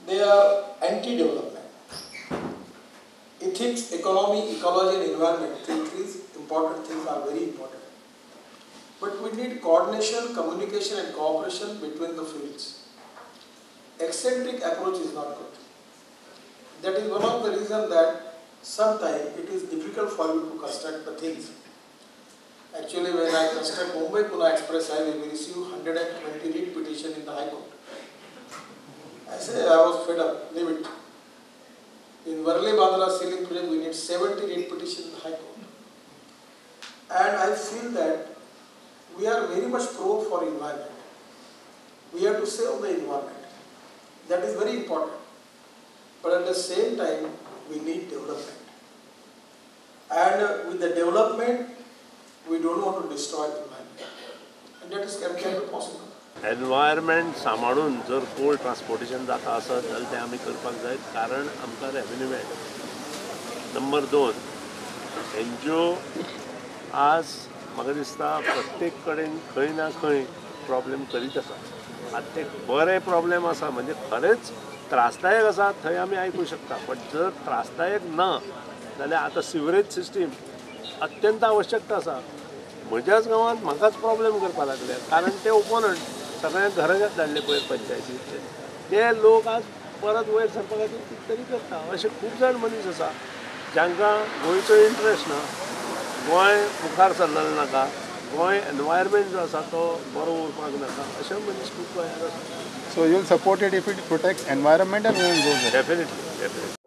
they are anti-development. Ethics, economy, ecology and environment, three important things are very important. But we need coordination, communication and cooperation between the fields. Eccentric approach is not good. That is one of the reasons that sometimes it is difficult for you to construct the things. Actually, when I construct Mumbai-Pune Express Highway, we received 120 read petition in the High Court. I said I was fed up, leave it. In Varli-Bandra ceiling project, we need 70 read petition in the High Court. And I feel that we are very much pro for environment. We have to save the environment. That is very important. But at the same time, we need development. And with the development, we don't want to destroy the environment. And that is can be possible. Environment सांबाळून जर cold transportation जाता आसत जाल्यार तें आमी करपाक जाय कारण आमकां रेवेन्यू मेळटा. नंबर 2 NGO आज म्हाका दिसता प्रत्येक कडेन खंय ना खंय प्रॉब्लेम करीत आसा. आतां ते बरे प्रॉब्लेम आसा म्हणजे खरेंच त्रासदायक आसा थंय आमी आयकूं शकता. बट जर त्रासदायक ना जाल्यार आतां सिवरेज सिस्टीम अत्यंत आवश्यकता आसा. म्हज्याच गांवांत म्हाकाच प्रॉब्लेम करपाक लागले कारण ते ओपोनंट सगळ्या घरांत धाडले पळय पंचायतीचे ते लोक आज परत वयर सरपा खातीर कितें तरी करता. अशे खूब जाण मनीस आसा जांकां गोंयचो इंट्रस्ट ना, गोंय मुखार सरलेलें नाका, गोंय एनवायरमेंट जो आसा तो बरो उरपाक नाका, अशे मनीस खूब गोंयांत आसा. So you will support it if it protects environment and women goes there? Definitely.